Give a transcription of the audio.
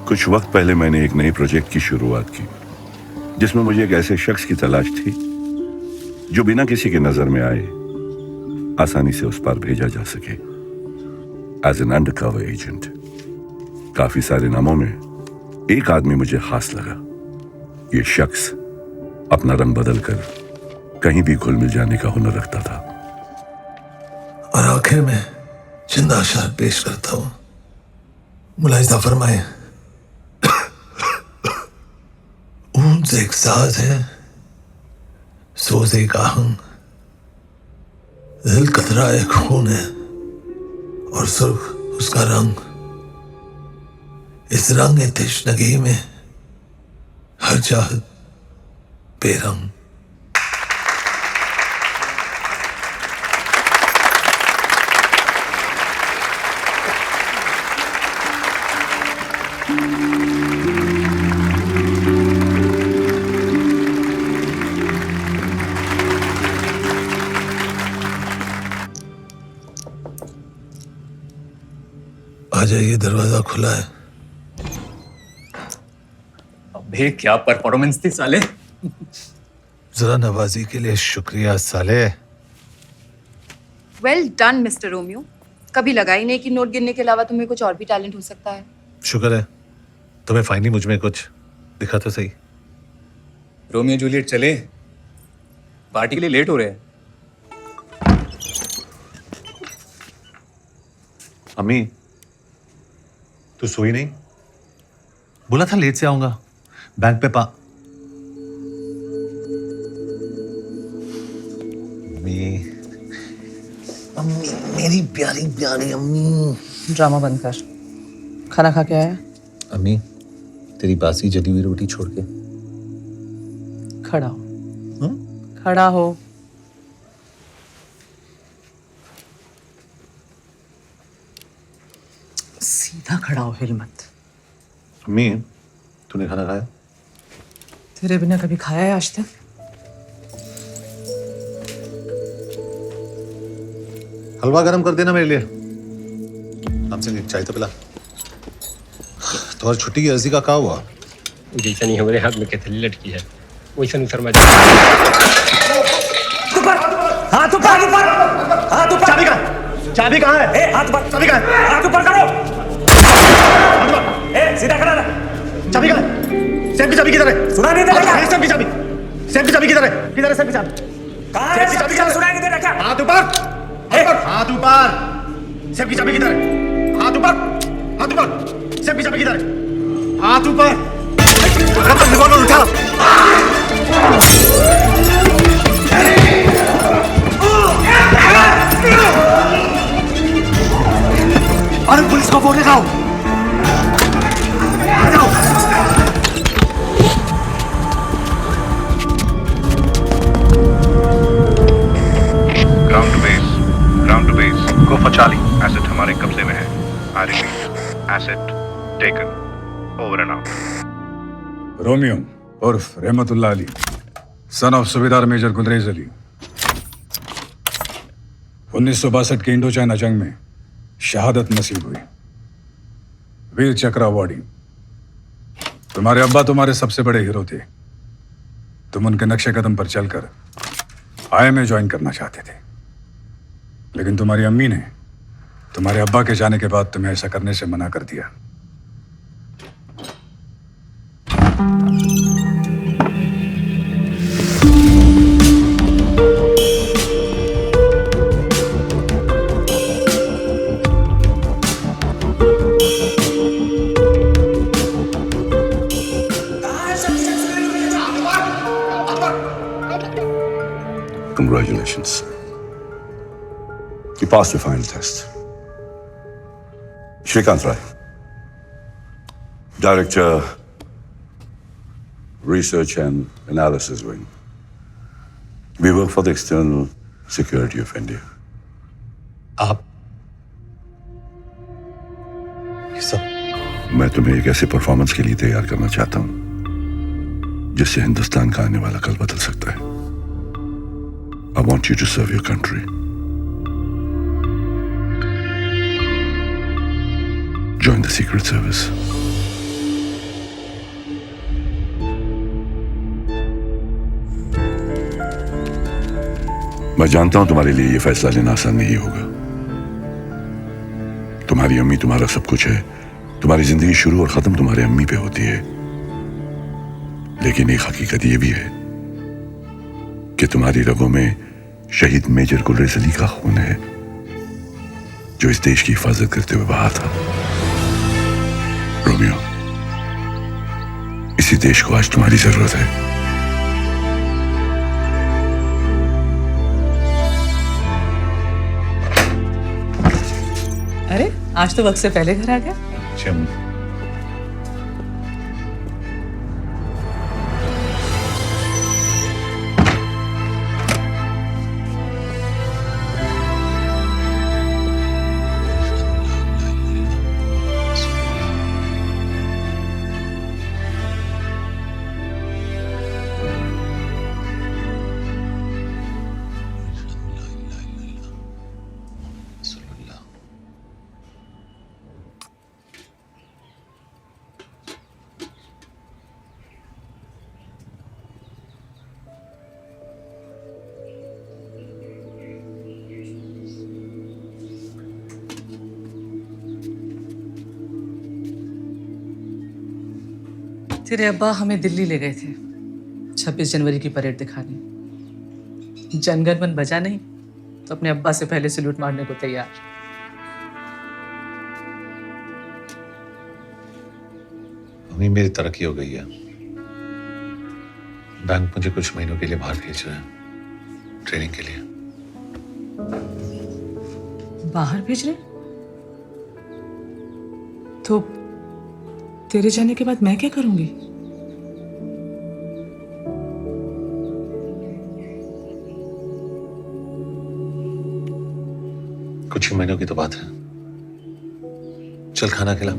कुछ वक्त पहले मैंने एक नई प्रोजेक्ट की शुरुआत की जिसमें मुझे एक ऐसे शख्स की तलाश थी जो बिना किसी की नजर में आए आसानी से उस पार भेजा जा सके एज एन अंडरकवर एजेंट। काफी सारे नामों में एक आदमी मुझे खास लगा। ये शख्स अपना रंग बदल कर कहीं भी घुल मिल जाने का हुनर रखता था। और आखिर में चंद आशार पेश करता हूं। मुलाहिजा फरमाए। ऊंट एक साज है, सोज एक आहंग, दिल कतरा एक खून है और सुर्ख उसका रंग। इस रंग तश्नगी में हर चाहत बेरंग। आ जाइए, दरवाजा खुला है। अबे क्या परफॉर्मेंस थी साले। जरा नवाजी के लिए शुक्रिया साले। Well done mister Romeo. कभी लगा ही नहीं कि नोट गिनने के अलावा तुम्हें कुछ और भी टैलेंट हो सकता है। शुक्र है तुम्हें फाइनली मुझ में कुछ दिखा तो सही। रोमियो जूलियट चले, पार्टी के लिए लेट हो रहे हैं। अम्मी तू सोई नहीं? बोला था लेट से आऊंगा। बैंक पे अम्मी, अम्मी मेरी प्यारी प्यारी अम्मी। ड्रामा बंद कर। खाना खा के आया? अम्मी तेरी बासी जली हुई रोटी छोड़ के खड़ा हो। खड़ा हो। सीधा खड़ा हो, हिल मत। अम्मी तूने खाना खाया? तेरे बिना कभी खाया है आज तक? हलवा गरम कर देना मेरे लिए। हमसे चाय तो पिला। तुम्हारी छुट्टी की अर्जी का क्या हुआ? जैसा नहीं हमारे हाथ में कैथली लटकी है वैसा नहीं शर्मा। हाथ ऊपर ऊपर, हाथ ऊपर। चाबी कहाँ? चाबी कहाँ है? ए, हाथ ऊपर। चाबी कहाँ है? हाथ ऊपर करो। ए, सीधा खड़ा रह। चाबी कहाँ है? सेफ की चाबी किधर है? सुना नहीं दे रहा क्या? सेफ की चाबी। सेफ की चाबी किधर है? किधर है सेफ की चाबी? कहाँ है? सेफ की चाबी किधर? सुना नहीं दे रहा क्या? हाथ ऊपर। हाथ ऊपर। सेफ की चाबी किधर है? हाथ ऊपर। हाथ ऊपर। सेफ की चाबी किधर है? हाथ ऊपर। रिवॉल्वर उठा। अरे पुलिस को फोन लगाओ। Ground to base go for Charlie. Asset हमारे कब्जे में है। I repeat, asset taken. Over and out. Romeo उर्फ Rahmatullah Ali, son of subedar major Gulrez Ali. 1962 के इंडो चाइना जंग में शहादत नसीब हुई। वीर चक्र अवॉर्डी। तुम्हारे अब्बा तुम्हारे सबसे बड़े हीरो थे। तुम उनके नक्शे कदम पर चलकर आई में ज्वाइन करना चाहते थे, लेकिन तुम्हारी अम्मी ने तुम्हारे अब्बा के जाने के बाद तुम्हें ऐसा करने से मना कर दिया। Congratulations. You passed your final test. Shrikant Rai, Director, Research and Analysis Wing. We work for the external security of India. आप ये सब? मैं तुम्हें एक ऐसे परफॉर्मेंस के लिए तैयार करना चाहता हूं जिससे हिंदुस्तान का आने वाला कल बदल सकता है। I want you to serve your country. Join the Secret Service. मैं जानता हूं तुम्हारे लिए यह फैसला लेना आसान नहीं होगा। तुम्हारी अम्मी तुम्हारा सब कुछ है। तुम्हारी जिंदगी शुरू और खत्म तुम्हारे अम्मी पे होती है। लेकिन एक हकीकत यह भी है कि तुम्हारी रगों में शहीद मेजर गुलरेज अली का खून है, जो इस देश की हिफाजत करते हुए बहा था। रोमियो, इसी देश को आज तुम्हारी जरूरत है। अरे आज तो वक्त से पहले घर आ गया। तेरे अब्बा हमें दिल्ली ले गए थे 26 जनवरी की परेड दिखाने। जनगण मन बजा नहीं तो अपने अब्बा से पहले सैल्यूट मारने को तैयार। अम्मी, मेरी तरक्की हो गई है। बैंक मुझे कुछ महीनों के लिए बाहर भेज रहा है, ट्रेनिंग के लिए। बाहर भेज रहे? तो तेरे जाने के बाद मैं क्या करूंगी? कुछ ही महीनों की तो बात है। चल खाना खिला।